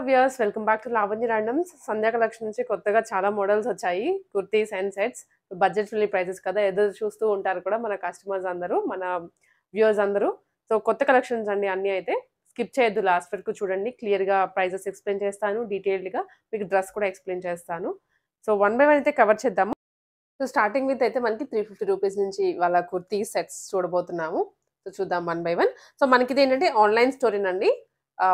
Viewers welcome back to Lavanya randoms. Sandhya collection నుంచి కొత్తగా చాలా మోడల్స్ వచ్చాయి. Kurtis and sets budget friendly prices కదా, ఎదురు చూస్తూ ఉంటారు కూడా మన కస్టమర్స్ అందరూ, మన వ్యూయర్స్ అందరూ. సో కొత్త కలెక్షన్స్ అండి అన్నీ. అయితే స్కిప్ చేయొద్దు, లాస్ట్ వరకు చూడండి. క్లియర్గా ప్రైజెస్ ఎక్స్ప్లెయిన్ చేస్తాను, డీటెయిల్డ్గా మీకు డ్రెస్ కూడా ఎక్స్ప్లెయిన్ చేస్తాను. సో వన్ బై వన్ అయితే కవర్ చేద్దాము. సో స్టార్టింగ్ విత్ అయితే మనకి 350 రూపీస్ నుంచి వాళ్ళ కుర్తీ సెట్స్ చూడబోతున్నాము. సో చూద్దాం వన్ బై వన్. సో మనకి ఇది ఏంటంటే ఆన్లైన్ స్టోరీనండి.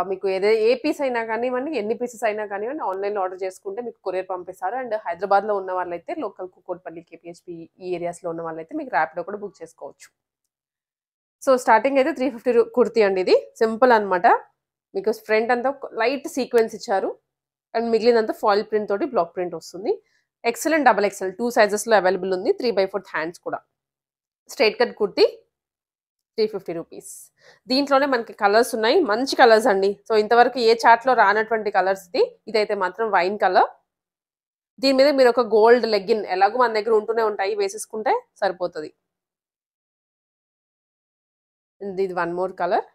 మీకు ఏ పీస్ అయినా కానివ్వండి, ఎన్ని పీసెస్ అయినా కానివ్వండి, ఆన్లైన్లో ఆర్డర్ చేసుకుంటే మీకు కొరియర్ పంపిస్తారు. అండ్ హైదరాబాద్లో ఉన్న వాళ్ళైతే లోకల్ కుకోట్పల్లి, కేపీహెచ్పి ఈ ఏరియాస్లో ఉన్న వాళ్ళైతే మీకు ర్యాపిడో కూడా బుక్ చేసుకోవచ్చు. సో స్టార్టింగ్ అయితే 350 కుర్తీ అండి. ఇది సింపుల్ అనమాట. మీకు ఫ్రంట్ అంతా లైట్ సీక్వెన్స్ ఇచ్చారు అండ్ మిగిలినంతా ఫాయిల్ ప్రింట్ తోటి బ్లాక్ ప్రింట్ వస్తుంది. ఎక్సెల్ డబల్ ఎక్సెల్ 2 సైజెస్లో అవైలబుల్ ఉంది. 3/4 హ్యాండ్స్ కూడా. Straight cut kurti 350 rupees. దీంట్లోనే మనకి కలర్స్ ఉన్నాయి, మంచి కలర్స్ అండి. సో ఇంతవరకు ఏ చార్ట్లో రానటువంటి కలర్స్ ఇదైతే మాత్రం వైన్ కలర్. దీని మీద మీరు ఒక గోల్డ్ లెగ్గిన్ ఎలాగో మన దగ్గర ఉంటూనే ఉంటాయి, వేసేసుకుంటే సరిపోతుంది. ఇది one more colour.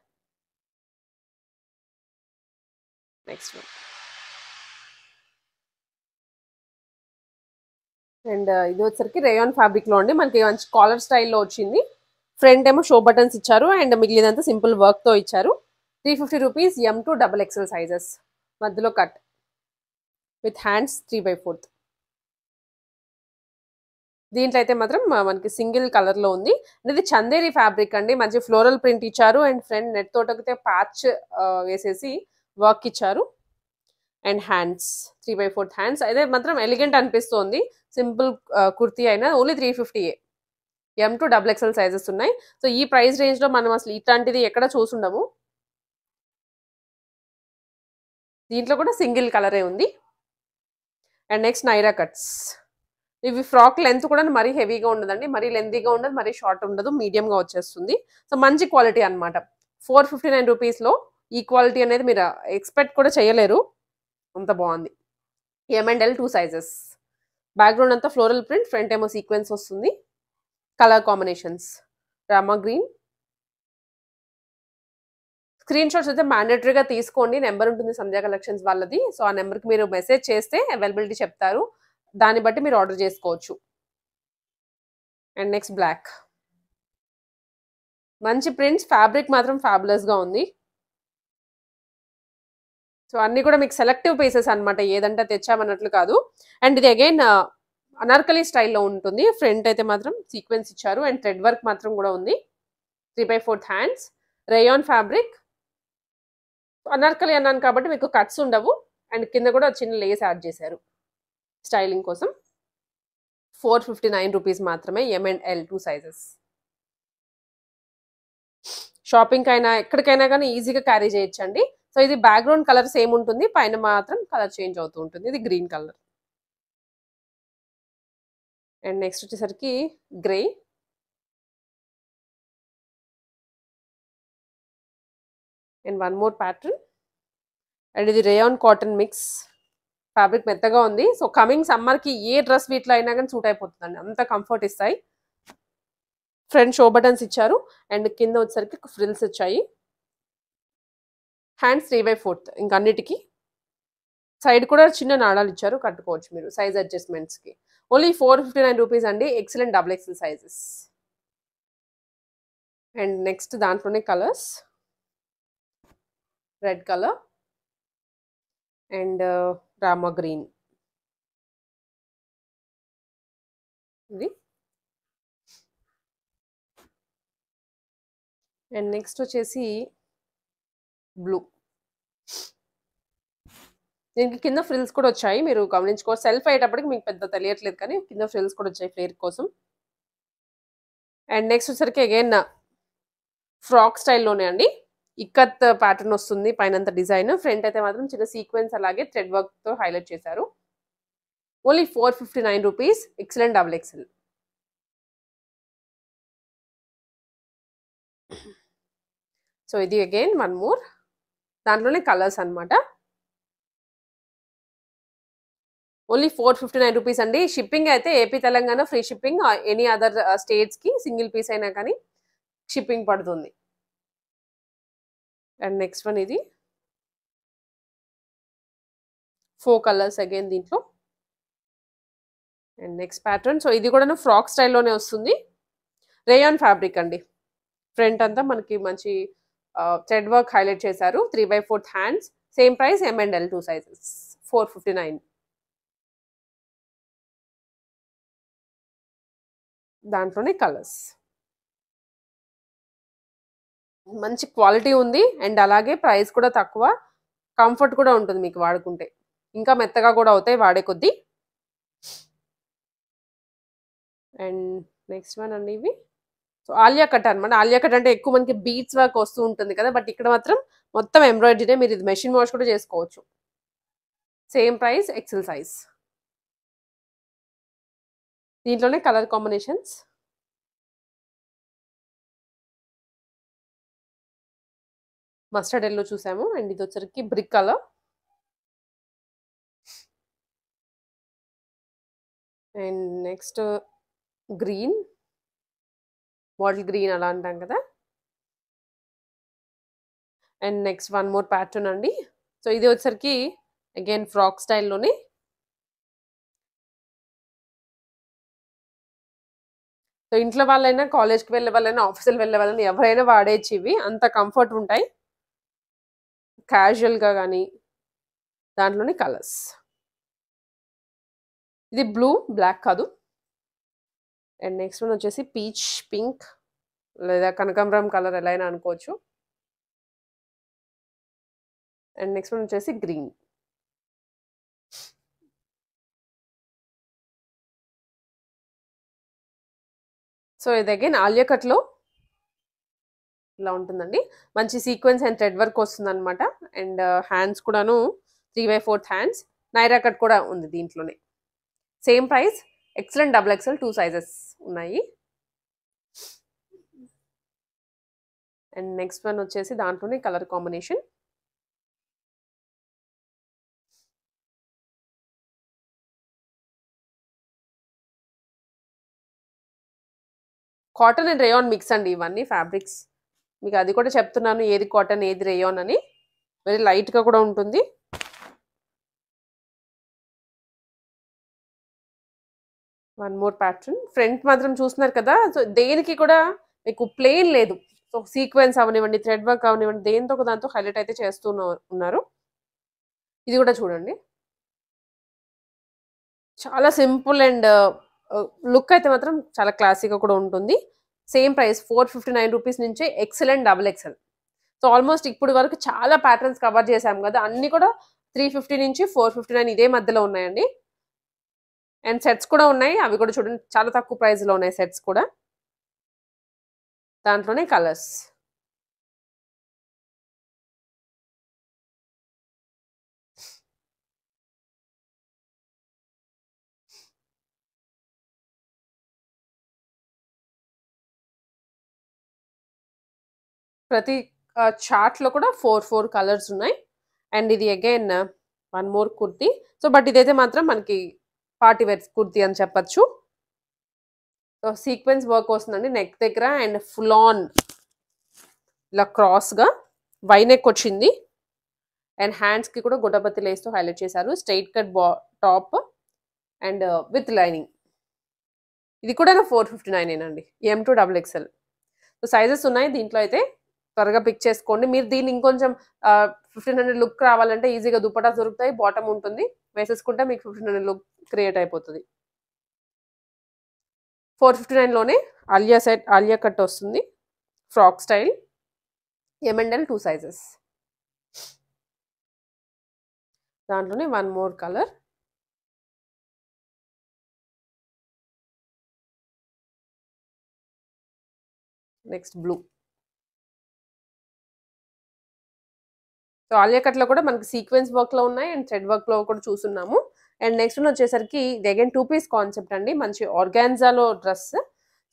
Next one. And ఇది వచ్చరికి రేయాన్ ఫ్యాబ్రిక్ లో అండి. మనకి మంచి కాలర్ స్టైల్లో వచ్చింది. ఫ్రంట్ ఏమో షో బటన్స్ ఇచ్చారు అండ్ మిగిలినంతా సింపుల్ వర్క్ తో ఇచ్చారు. 350 rupees. M2 double XL sizes. మధ్యలో కట్ విత్ హ్యాండ్స్ 3/4. దీంట్లో అయితే మాత్రం మనకి సింగిల్ కలర్ లో ఉంది. ఇది చందేరి ఫ్యాబ్రిక్ అండి. మంచి ఫ్లోరల్ ప్రింట్ ఇచ్చారు అండ్ ఫ్రంట్ నెట్ తోటకితే ప్యాచ్ వేసేసి వర్క్ ఇచ్చారు. And hands 3/4 hands. అయితే మాత్రం ఎలిగెంట్ అనిపిస్తుంది. సింపుల్ కుర్తీ అయినా only 350. M2 double XL sizes ఉన్నాయి. సో ఈ ప్రైస్ రేంజ్ లో మనం అసలు ఇట్లాంటిది ఎక్కడ చూసుండము. దీంట్లో కూడా సింగిల్ కలరే ఉంది. And next Naira cuts. ఇవి ఫ్రాక్ లెంత్ కూడా మరీ హెవీగా ఉండదండి, మరీ లెంతీగా ఉండదు, మరీ షార్ట్ ఉండదు, మీడియంగా వచ్చేస్తుంది. సో మంచి క్వాలిటీ అనమాట. 459 రూపీస్లో ఈ క్వాలిటీ అనేది మీరు ఎక్స్పెక్ట్ కూడా చేయలేరు, అంత బాగుంది. M&L 2 sizes. బ్యాక్గ్రౌండ్ అంతా ఫ్లోరల్ ప్రింట్, ఫ్రంట్ ఏమో సీక్వెన్స్ వస్తుంది. Colour combinations Rama green. Screen shots అయితే మ్యాండేటరీగా తీసుకోండి. నెంబర్ ఉంటుంది సంధ్యా కలెక్షన్స్ వాళ్ళది. సో ఆ నెంబర్కి మీరు మెసేజ్ చేస్తే అవైలబిలిటీ చెప్తారు, దాన్ని బట్టి మీరు ఆర్డర్ చేసుకోవచ్చు. And next black. మంచి ప్రింట్స్, ఫ్యాబ్రిక్ మాత్రం ఫ్యాబులస్గా ఉంది. సో అన్నీ కూడా మీకు సెలెక్టివ్ పీసెస్ అనమాట, ఏదంటే తెచ్చామన్నట్లు కాదు. అండ్ ఇది అగైన్ అనార్కలి స్టైల్లో ఉంటుంది. ఫ్రంట్ అయితే మాత్రం సీక్వెన్స్ ఇచ్చారు అండ్ థ్రెడ్ వర్క్ మాత్రం కూడా ఉంది. 3/4 హ్యాండ్స్. Rayon fabric. అనార్కలి అన్నాను కాబట్టి మీకు కట్స్ ఉండవు అండ్ కింద కూడా చిన్న లేస్ యాడ్ చేశారు స్టైలింగ్ కోసం. 459 రూపీస్ మాత్రమే. M&L 2 sizes. షాపింగ్ అయినా ఎక్కడికైనా కానీ ఈజీగా క్యారీ చేయొచ్చండి. సో ఇది బ్యాక్గ్రౌండ్ కలర్ సేమ్ ఉంటుంది, పైన మాత్రం కలర్ చేంజ్ అవుతూ ఉంటుంది. ఇది గ్రీన్ కలర్. అండ్ నెక్స్ట్ వచ్చేసరికి grey. And one more pattern. And ఇది రేయాన్ కాటన్ మిక్స్. ఫ్యాబ్రిక్ మెత్తగా ఉంది. సో కమింగ్ సమ్మర్కి ఏ డ్రెస్ వీటిలో అయినా కానీ సూట్ అయిపోతుందండి, అంత కంఫర్ట్ ఇస్తాయి. ఫ్రంట్ షో బటన్స్ ఇచ్చారు అండ్ కింద వచ్చేసరికి ఫ్రిల్స్ వచ్చాయి. హ్యాండ్స్ 3/4. ఇంకా అన్నిటికీ సైడ్ కూడా చిన్న నాడాలు ఇచ్చారు, కట్టుకోవచ్చు మీరు సైజ్ అడ్జస్ట్మెంట్స్కి. ఓన్లీ 459 రూపీస్ అండి. Excellent double XL sizes. And next దాంట్లోనే కలర్స్. రెడ్ కలర్ అండ్ రామా గ్రీన్. ఇది. అండ్ నెక్స్ట్ వచ్చేసి బ్లూ. దీనికి కింద ఫ్రిల్స్ కూడా వచ్చాయి, మీరు గమనించుకోవచ్చు. సెల్ఫ్ అయ్యేటప్పటికి మీకు పెద్ద తెలియట్లేదు కానీ కింద ఫ్రిల్స్ కూడా వచ్చాయి ఫ్లేర్ కోసం. అండ్ నెక్స్ట్ వచ్చేసరికి అగైన్ ఫ్రాక్ స్టైల్లోనే అండి. ఇక్కత్ ప్యాటర్న్ వస్తుంది పైనంత డిజైన్. ఫ్రంట్ అయితే మాత్రం చిన్న సీక్వెన్స్ అలాగే థ్రెడ్ వర్క్తో హైలైట్ చేశారు. Only 459 rupees. Excellent double XL. So ఇది అగైన్ వన్ మోర్. దాంట్లోనే కలర్స్ అనమాట. ఓన్లీ 459 రూపీస్ అండి. షిప్పింగ్ అయితే AP Telangana free shipping. Any other స్టేట్స్కి సింగిల్ పీస్ అయినా కానీ షిప్పింగ్ పడుతుంది. అండ్ నెక్స్ట్ వన్ ఇది 4 కలర్స్ అగైన్ దీంట్లో. And next pattern. సో ఇది కూడా ఫ్రాక్ స్టైల్లోనే వస్తుంది. రేయాన్ ఫ్యాబ్రిక్ అండి. ఫ్రంట్ అంతా మనకి మంచి థ్రెడ్ వర్క్ హైలైట్ చేశారు. 3/4 hands. Same price M and L 2 sizes 459. దాంట్లోనే కలర్స్. మంచి క్వాలిటీ ఉంది అండ్ అలాగే ప్రైస్ కూడా తక్కువ. కంఫర్ట్ కూడా ఉంటుంది మీకు వాడుకుంటే. ఇంకా మెత్తగా కూడా అవుతాయి వాడే కొద్దీ. అండ్ నెక్స్ట్ వన్ అండి ఇవి. సో ఆలియా కట్ అనమాట. ఆలియా కట్ అంటే ఎక్కువ మనకి బీట్స్ వర్క్ వస్తూ ఉంటుంది కదా, బట్ ఇక్కడ మాత్రం మొత్తం ఎంబ్రాయిడరీనే. మీరు ఇది మెషిన్ వాష్ కూడా చేసుకోవచ్చు. Same price XL size. దీంట్లోనే కలర్ కాంబినేషన్స్. మస్టర్డ్ ఎల్లో చూసాము అండ్ ఇది వచ్చరికి brick colour and next green, bottle green అలా అంటాం కదా. And next one more pattern అండి. సో ఇది వచ్చరికి అగైన్ ఫ్రాక్ స్టైల్లోనే. సో ఇంట్లో వాళ్ళైనా, కాలేజ్కి వెళ్ళే వాళ్ళైనా, ఆఫీసులు వెళ్ళే వాళ్ళైనా ఎవరైనా వాడేయచ్చు. ఇవి అంత కంఫర్ట్ ఉంటాయి క్యాజువల్గా కానీ. దాంట్లోనే కలర్స్. ఇది బ్లూ, బ్లాక్ కాదు. అండ్ నెక్స్ట్ వన్ వచ్చేసి పీచ్ పింక్ లేదా కనకాంబరం కలర్ ఎలా అయినా అనుకోవచ్చు. అండ్ నెక్స్ట్ వన్ వచ్చేసి గ్రీన్. సో ఇది అగైన్ ఆలియా కట్లో ఇలా ఉంటుందండి. మంచి సీక్వెన్స్ అండ్ థ్రెడ్ వర్క్ వస్తుంది అనమాట. అండ్ హ్యాండ్స్ కూడాను 3/4 హ్యాండ్స్. నైరా కట్ కూడా ఉంది దీంట్లోనే. Same price. Excellent XXL 2 sizes ఉన్నాయి. అండ్ నెక్స్ట్ వన్ వచ్చేసి దాంట్లోనే colour combination. Cotton and rayon mix అండి ఇవన్నీ ఫ్యాబ్రిక్స్. మీకు అది కూడా చెప్తున్నాను ఏది కాటన్ ఏది రేయాన్ అని. వెరీ లైట్గా కూడా ఉంటుంది. One more pattern. ఫ్రంట్ మాత్రం చూస్తున్నారు కదా. సో దేనికి కూడా మీకు ప్లెయిన్ లేదు. సో సీక్వెన్స్ అవనివ్వండి, థ్రెడ్ వర్క్ అవనివ్వండి, దేంతో ఒక దాంతో హైలైట్ అయితే చేస్తూ ఉన్నారు. ఇది కూడా చూడండి. చాలా సింపుల్ అండ్ లుక్ అయితే మాత్రం చాలా క్లాసీగా కూడా ఉంటుంది. సేమ్ ప్రైస్ 459 రూపీస్ నుంచి ఎక్సలెంట్ XXL. సో ఆల్మోస్ట్ ఇప్పుడు వరకు చాలా ప్యాటర్న్స్ కవర్ చేసాం కదా, అన్ని కూడా 350 నుంచి 459 ఇదే మధ్యలో ఉన్నాయండి. అండ్ సెట్స్ కూడా ఉన్నాయి. అవి కూడా చూడండి చాలా తక్కువ ప్రైస్లో ఉన్నాయి సెట్స్ కూడా. దాంట్లోనే కలర్స్. ప్రతి చార్ట్లో కూడా 4 కలర్స్ ఉన్నాయి. అండ్ ఇది again one more kurti. So but ఇదైతే మాత్రం మనకి పార్టీ వేర్ కుర్తీ అని చెప్పచ్చు. సో సీక్వెన్స్ వర్క్ వస్తుందండి నెక్ దగ్గర అండ్ ఫుల్ ఆన్ ఇలా క్రాస్గా వైనెక్ వచ్చింది. అండ్ హ్యాండ్స్కి కూడా గుడ్డపత్తి లేస్తో హైలైట్ చేశారు. Straight cut top and with lining. ఇది కూడా 459 అండి. M to XXL. So sizes ఉన్నాయి దీంట్లో. అయితే త్వరగా పిక్ చేసుకోండి. మీరు దీన్ని ఇంకొంచెం 1500 లుక్ రావాలంటే ఈజీగా దుపట్టా దొరుకుతాయి, బాటమ్ ఉంటుంది, వేసేసుకుంటే మీకు 1500 లుక్ క్రియేట్ అయిపోతుంది. 459లోనే ఆలియా కట్ వస్తుంది. Frock style. M and L 2 sizes. దాంట్లోనే one more colour. Next blue. So Alia కట్లో కూడా మనకి సీక్వెన్స్ వర్క్లో ఉన్నాయి అండ్ థ్రెడ్ వర్క్లో కూడా చూస్తున్నాము. అండ్ నెక్స్ట్ వచ్చేసరికి ఇది అగైన్ 2 పీస్ కాన్సెప్ట్ అండి. మంచి ఆర్గాన్జాలో డ్రెస్.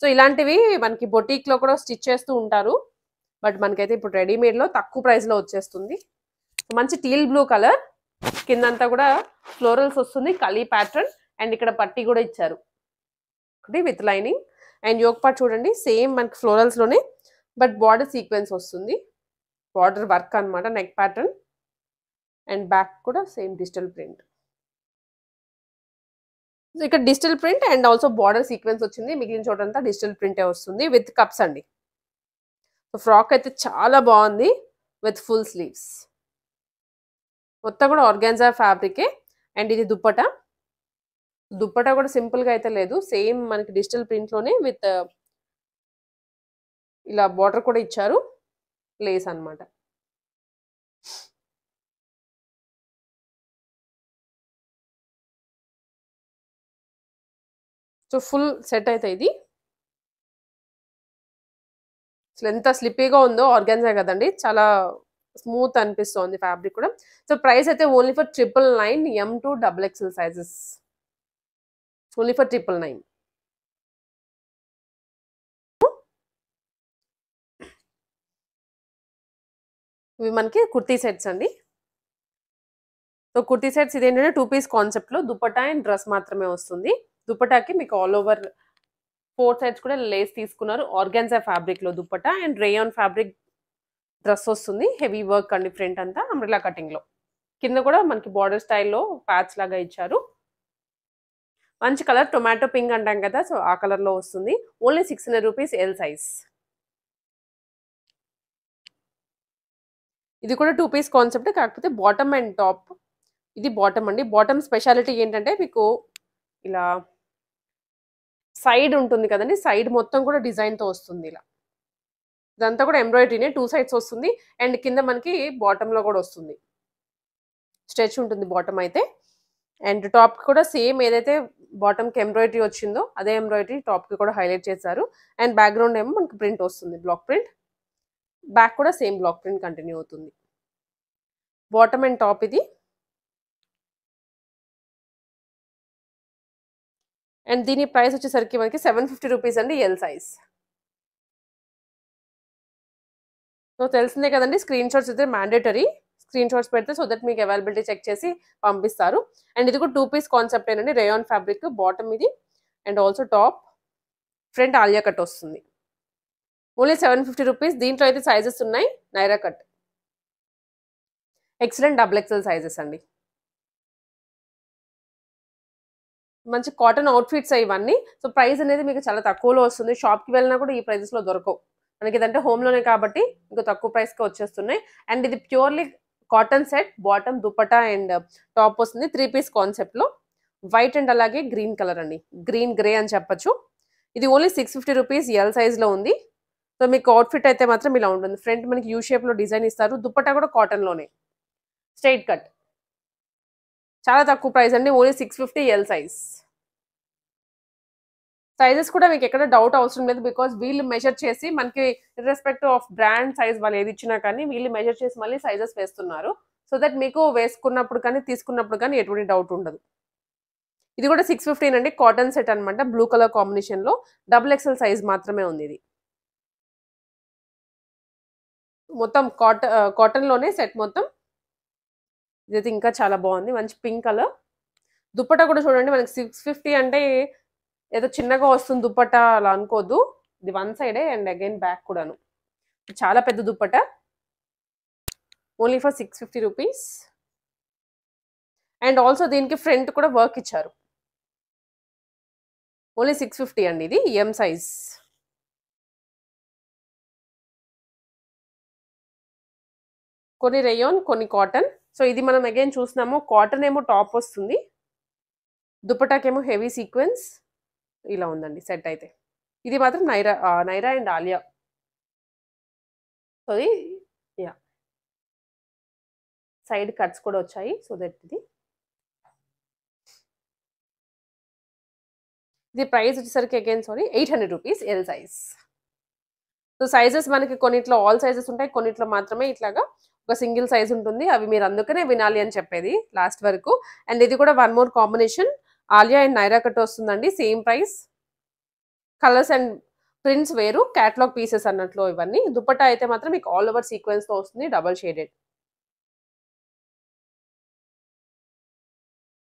సో ఇలాంటివి మనకి బొటీక్లో కూడా స్టిచ్ చేస్తూ ఉంటారు. బట్ మనకైతే ఇప్పుడు రెడీమేడ్లో తక్కువ ప్రైస్లో వచ్చేస్తుంది. మంచి టీల్ బ్లూ కలర్. కిందంతా కూడా ఫ్లోరల్స్ వస్తుంది, కలీ ప్యాటర్న్. అండ్ ఇక్కడ పట్టీ కూడా ఇచ్చారు with lining. And yoke part చూడండి సేమ్ మనకి ఫ్లోరల్స్లోనే, బట్ బార్డర్ సీక్వెన్స్ వస్తుంది. బార్డర్ వర్క్ అనమాట, నెక్ ప్యాటర్న్. అండ్ బ్యాక్ కూడా సేమ్ డిజిటల్ ప్రింట్. ఇక్కడ digital print and also border sequence వచ్చింది. మిగిలిన చోటంతా డిజిటల్ ప్రింటే వస్తుంది విత్ కప్స్ అండి. సో ఫ్రాక్ అయితే చాలా బాగుంది విత్ ఫుల్ స్లీవ్స్. మొత్తం కూడా ఆర్గాన్జా ఫ్యాబ్రికే. అండ్ ఇది దుప్పటా. దుప్పటా కూడా సింపుల్ గా అయితే లేదు, సేమ్ మనకి డిజిటల్ ప్రింట్ లోనే విత్ ఇలా బార్డర్ కూడా ఇచ్చారు, లేస్ అన్నమాట. సో ఫుల్ సెట్ అయితే ఇది. అసలు ఎంత స్లిప్పీగా ఉందో, ఆర్గాన్జా కదండి, చాలా స్మూత్ అనిపిస్తుంది ఫ్యాబ్రిక్ కూడా. సో ప్రైస్ అయితే only for 999 M to XXL sizes, only for 999. ఇవి మనకి కుర్తీ సెట్స్ అండి. సో కుర్తీ సెట్స్ ఇదేంటంటే 2 పీస్ కాన్సెప్ట్ లో దుపట్టా అండ్ డ్రెస్ మాత్రమే వస్తుంది. దుపట్టాకి మీకు ఆల్ ఓవర్ 4 సైడ్స్ కూడా లేస్ తీసుకున్నారు. ఆర్గాన్జా ఫ్యాబ్రిక్ లో dupatta and rayon fabric dress వస్తుంది. హెవీ వర్క్ అండి, ఫ్రంట్ అంతా అంబ్రెలా కటింగ్ లో. కింద కూడా మనకి బార్డర్ స్టైల్లో ప్యాచ్ లాగా ఇచ్చారు. మంచి కలర్, టొమాటో పింక్ అంటాం కదా, సో ఆ కలర్ లో వస్తుంది. Only 600 rupees L size. ఇది కూడా 2 పీస్ కాన్సెప్ట్, కాకపోతే బాటమ్ అండ్ టాప్. ఇది బాటమ్ అండి. బాటమ్ స్పెషాలిటీ ఏంటంటే మీకు ఇలా సైడ్ ఉంటుంది కదండి, సైడ్ మొత్తం కూడా డిజైన్ తో వస్తుంది. ఇలా ఇదంతా కూడా ఎంబ్రాయిడరీనే, 2 సైడ్స్ వస్తుంది. అండ్ కింద మనకి బాటమ్ లో కూడా వస్తుంది, స్ట్రెచ్ ఉంటుంది బాటమ్ అయితే. అండ్ టాప్ కూడా సేమ్ ఏదైతే బాటమ్ కి ఎంబ్రాయిడరీ వచ్చిందో అదే ఎంబ్రాయిడరీ టాప్ కి కూడా హైలైట్ చేశారు. అండ్ బ్యాక్గ్రౌండ్ ఏమో మనకి ప్రింట్ వస్తుంది, బ్లాక్ ప్రింట్. బ్యాక్ కూడా సేమ్ బ్లాక్ ప్రింట్ కంటిన్యూ అవుతుంది. బాటమ్ అండ్ టాప్ ఇది. అండ్ దీని ప్రైస్ వచ్చేసరికి మనకి 750 రూపీస్ అండి, ఎల్ సైజ్. సో తెలిసిందే కదండి, స్క్రీన్ షాట్స్ అయితే మ్యాండేటరీ. స్క్రీన్ షాట్స్ పెడితే సో దట్ మీకు అవైలబిలిటీ చెక్ చేసి పంపిస్తారు. అండ్ ఇది కూడా 2 పీస్ కాన్సెప్ట్ ఏనండి, రేయాన్ ఫ్యాబ్రిక్. బాటమ్ ఇది and also top. Front Alia cut వస్తుంది. Only 750 rupees. దీంట్లో అయితే సైజెస్ ఉన్నాయి. Naira cut, excellent XXL sizes అండి. మంచి కాటన్ అవుట్ఫిట్స్ ఇవన్నీ. సో ప్రైస్ అనేది మీకు చాలా తక్కువలో వస్తుంది. షాప్కి వెళ్ళినా కూడా ఈ ప్రైజెస్ లో దొరకవు మనకి. ఇదంటే హోమ్ లోనే కాబట్టి మీకు తక్కువ ప్రైస్ కి వచ్చేస్తున్నాయి. అండ్ ఇది purely cotton set. Bottom dupatta and top వస్తుంది 3 పీస్ కాన్సెప్ట్ లో. వైట్ అండ్ అలాగే గ్రీన్ కలర్ అండి, గ్రీన్ గ్రే అని చెప్పొచ్చు. ఇది ఓన్లీ 650 రూపీస్, ఎల్ సైజ్ లో ఉంది. సో మీకు అవుట్ఫిట్ అయితే మాత్రం ఇలా ఉంటుంది. ఫ్రంట్ మనకి యూ షేప్ లో డిజైన్ ఇస్తారు. దుపట్టా కూడా కాటన్ లోనే, స్ట్రైట్ కట్. చాలా తక్కువ ప్రైస్ అండి, ఓన్లీ 650 ఎల్ సైజ్. సైజెస్ కూడా మీకు ఎక్కడ డౌట్ అవసరం లేదు, బికాస్ వీళ్ళు మెజర్ చేసి మనకి ఇర్రెస్పెక్టివ్ ఆఫ్ బ్రాండ్ సైజ్ వాళ్ళు ఏది ఇచ్చినా కానీ వీళ్ళు మెజర్ చేసి మళ్ళీ సైజెస్ వేస్తున్నారు. సో దట్ మీకు వేసుకున్నప్పుడు కానీ తీసుకున్నప్పుడు కానీ ఎటువంటి డౌట్ ఉండదు. ఇది కూడా 615 అండి, కాటన్ సెట్ అనమాట. బ్లూ కలర్ కాంబినేషన్ లో XXL సైజ్ మాత్రమే ఉంది. ఇది మొత్తం కాటన్ లోనే సెట్ మొత్తం. ఇదైతే ఇంకా చాలా బాగుంది, మంచి పింక్ కలర్. దుపట్టా కూడా చూడండి, మనకి 650 అంటే ఏదో చిన్నగా వస్తుంది దుపట్టా అలా అనుకోద్దు. ఇది వన్ సైడే అండ్ అగైన్ బ్యాక్ కూడాను. చాలా పెద్ద dupatta, only for 650 rupees. And also దీనికి ఫ్రంట్ కూడా వర్క్ ఇచ్చారు. ఓన్లీ 650 అండి, ఇది ఎం సైజ్. కొన్ని రేయాన్, కొన్ని కాటన్. సో ఇది మనం అగైన్ చూస్తున్నాము, కాటన్ ఏమో టాప్ వస్తుంది, దుపట్టాకేమో హెవీ సీక్వెన్స్. ఇలా ఉందండి సెట్ అయితే. ఇది మాత్రం Naira and Alia. So yeah, side cuts కూడా వచ్చాయి. సో దట్ ఇది ప్రైస్ వచ్చేసరికి again 800 rupees, L size. So sizes మనకి కొన్నిట్లో ఆల్ సైజెస్ ఉంటాయి, కొన్నిట్లో మాత్రమే ఇట్లాగా ఒక సింగిల్ సైజ్ ఉంటుంది. అవి మీరు అందుకనే వినాలి అని చెప్పేది లాస్ట్ వరకు. అండ్ ఇది కూడా one more combination, Alia and Naira cut వస్తుందండి. Same price, colours and prints వేరు, క్యాటలాగ్ పీసెస్ అన్నట్లు ఇవన్నీ. దుపట్టా అయితే మాత్రం మీకు ఆల్ ఓవర్ సీక్వెన్స్ తో వస్తుంది, డబల్ షేడెడ్.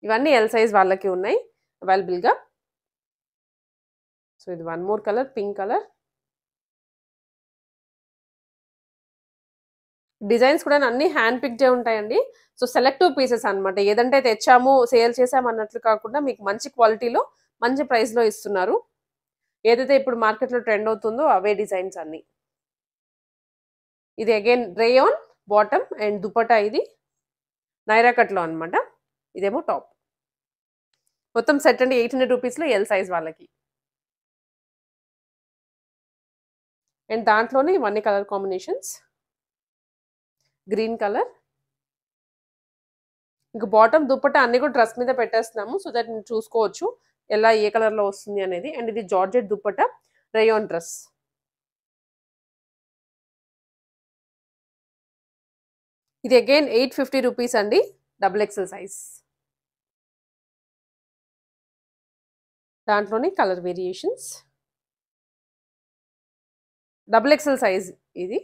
ఇవన్నీ ఎల్ సైజ్ వాళ్ళకి ఉన్నాయి అవైలబుల్ గా. సో ఇది one more colour, pink colour. Designs కూడా అన్ని హ్యాండ్ పిక్డే ఉంటాయండి. సో సెలెక్టివ్ పీసెస్ అన్నమాట. ఏదంటే తెచ్చాము, సేల్ చేసాము అన్నట్లు కాకుండా మీకు మంచి క్వాలిటీలో, మంచి ప్రైస్‌లో ఇస్తున్నారు. ఏదైతే ఇప్పుడు మార్కెట్‌లో ట్రెండ్ అవుతుందో అవే డిజైన్స్ అన్నీ. ఇది again rayon bottom and dupatta ఇది నైరా కట్‌లో అన్నమాట. ఇదేమో టాప్. మొత్తం సెట్ అండి 800 రూపీస్‌లో ఎల్ సైజ్ వాళ్ళకి. అండ్ దాంట్లోనే ఇవన్నీ కలర్ కాంబినేషన్స్. Green colour. ఇంక బాటమ్ దుపట్టా అన్ని కూడా డ్రెస్ మీద పెట్టేస్తున్నాము. సో దట్ మీరు చూసుకోవచ్చు ఎలా ఏ కలర్‌లో వస్తుంది అనేది. అండ్ ఇది జార్జెట్ దుపట్టా రేయాన్ డ్రెస్. ఇది అగైన్ 850 రూపీస్ అండి. Double XL size. దాంట్లోనే colour variations. Double XL size ఇది.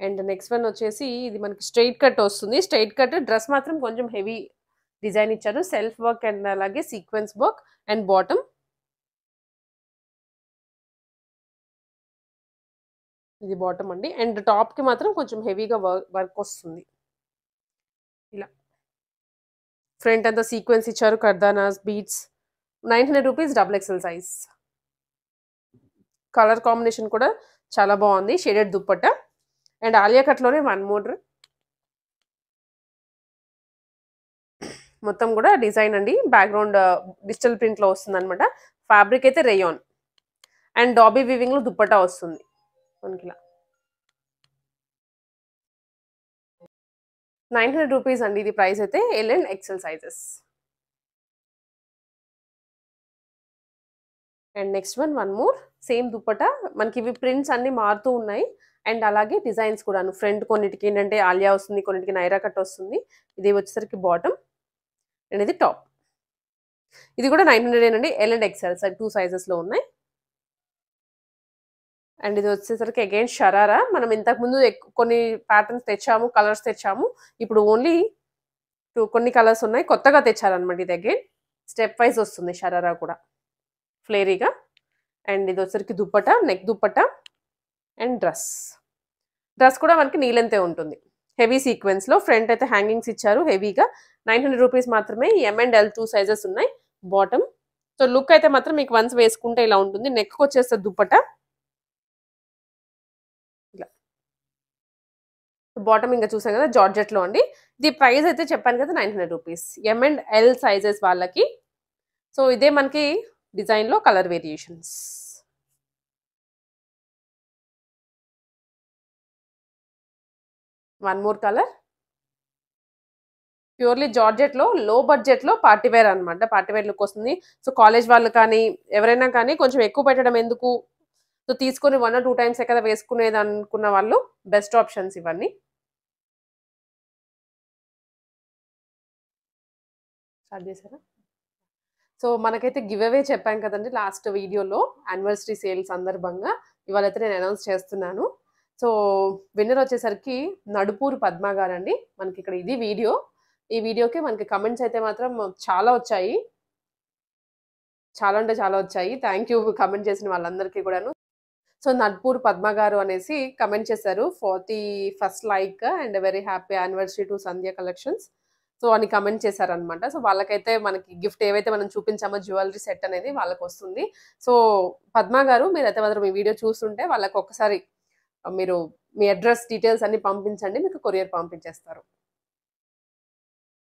అండ్ నెక్స్ట్ వన్ వచ్చేసి ఇది మనకి స్ట్రైట్ కట్ వస్తుంది. స్ట్రైట్ కట్ డ్రెస్ మాత్రం కొంచెం హెవీ డిజైన్ ఇచ్చారు. సెల్ఫ్ వర్క్ అండ్ అలాగే సీక్వెన్స్ వర్క్ అండ్ బాటమ్. ఇది బాటమ్ అండి. అండ్ టాప్ కి మాత్రం కొంచెం హెవీగా వర్క్ వస్తుంది. ఇలా ఫ్రంట్ అంతా సీక్వెన్స్ ఇచ్చారు. కర్దానాస్ beads. 900 rupees double XL size. Colour combination కూడా చాలా బాగుంది. షేడెడ్ దుప్పట్టా. అండ్ ఆలియా కట్లోనే వన్ మోర్ మొత్తం కూడా డిజైన్ అండి. బ్యాక్గ్రౌండ్ డిజిటల్ ప్రింట్ లో వస్తుంది అనమాట. ఫ్యాబ్రిక్ అయితే రేయాన్ అండ్ డాబీ వీవింగ్ లో దుప్పట్టా వస్తుంది మనకి ఇలా. 900 రూపీస్ అండి ఇది ప్రైస్ అయితే. L and XL sizes. And next one more same dupatta. మనకి ఇవి ప్రింట్స్ అన్ని మారుతూ ఉన్నాయి. అండ్ అలాగే డిజైన్స్ కూడాను. ఫ్రంట్ కొన్నిటికి ఏంటంటే ఆలియా వస్తుంది, కొన్నిటికి నైరా కట్ వస్తుంది. ఇది వచ్చేసరికి బాటమ్ అండ్ ఇది టాప్. ఇది కూడా 900 అండి. ఎల్ అండ్ ఎక్సెల్ 2 సైజెస్ లో ఉన్నాయి. అండ్ ఇది వచ్చేసరికి అగైన్ షరారా. మనం ఇంతకు ముందు కొన్ని ప్యాటర్న్స్ తెచ్చాము, కలర్స్ తెచ్చాము. ఇప్పుడు ఓన్లీ కొన్ని కలర్స్ ఉన్నాయి. కొత్తగా తెచ్చారనమాట. ఇది అగైన్ స్టెప్ వైజ్ వస్తుంది షరారా కూడా ఫ్లేరీగా. అండ్ ఇది వచ్చేసరికి dupatta, neck dupatta and dress. Dress కూడా మనకి నీలెంతే ఉంటుంది. హెవీ సీక్వెన్స్ లో ఫ్రంట్ అయితే హ్యాంగింగ్స్ ఇచ్చారు హెవీగా. 900 రూపీస్ మాత్రమే. ఎం అండ్ ఎల్ 2 సైజెస్ ఉన్నాయి. బాటమ్. సో లుక్ అయితే మాత్రం మీకు వన్స్ వేసుకుంటే ఇలా ఉంటుంది. నెక్ వచ్చేస్తుంది దుప్పట్టా. ఇలా బాటమ్ ఇంకా చూసాం కదా జార్జెట్ లో అండి. ఇది ప్రైస్ అయితే చెప్పాను కదా 900 rupees. M and L sizes వాళ్ళకి. సో ఇదే మనకి డిజైన్ లో colour variations. One more colour. Purely georgette లో లో బడ్జెట్ లో పార్టీ వేర్ అనమాట. పార్టీ వేర్ లుక్ వస్తుంది. సో కాలేజ్ వాళ్ళు కానీ ఎవరైనా కానీ కొంచెం ఎక్కువ పెట్టడం ఎందుకు, సో తీసుకొని 1 or 2 టైమ్స్ కదా వేసుకునేది అనుకున్న వాళ్ళు బెస్ట్ ఆప్షన్స్ ఇవన్నీ. స్టార్ట్ చేశారా? సో మనకైతే గివ్ అవే చెప్పాం కదండి లాస్ట్ వీడియోలో యానివర్సరీ సేల్ సందర్భంగా. ఇవాళైతే నేను అనౌన్స్ చేస్తున్నాను. సో విన్నర్ వచ్చేసరికి నడుపూరు పద్మ గారండి. మనకి ఇక్కడ ఇది వీడియో. ఈ వీడియోకి మనకి కమెంట్స్ అయితే మాత్రం చాలా వచ్చాయి. చాలా అంటే చాలా వచ్చాయి. థ్యాంక్ యూ కమెంట్ చేసిన వాళ్ళందరికీ కూడాను. సో నడ్పూర్ పద్మ గారు అనేసి కమెంట్ చేశారు. 41st like and very happy anniversary to Sandhya collections. So అని కమెంట్ చేశారనమాట. సో వాళ్ళకైతే మనకి గిఫ్ట్ ఏవైతే మనం చూపించామో జ్యువెలరీ సెట్ అనేది వాళ్ళకి వస్తుంది. సో పద్మ గారు మీరైతే మాత్రం ఈ వీడియో చూస్తుంటే వాళ్ళకి ఒక్కసారి మీరు మీ అడ్రస్ డీటెయిల్స్ అన్ని పంపించండి. మీకు కొరియర్ పంపించేస్తారు.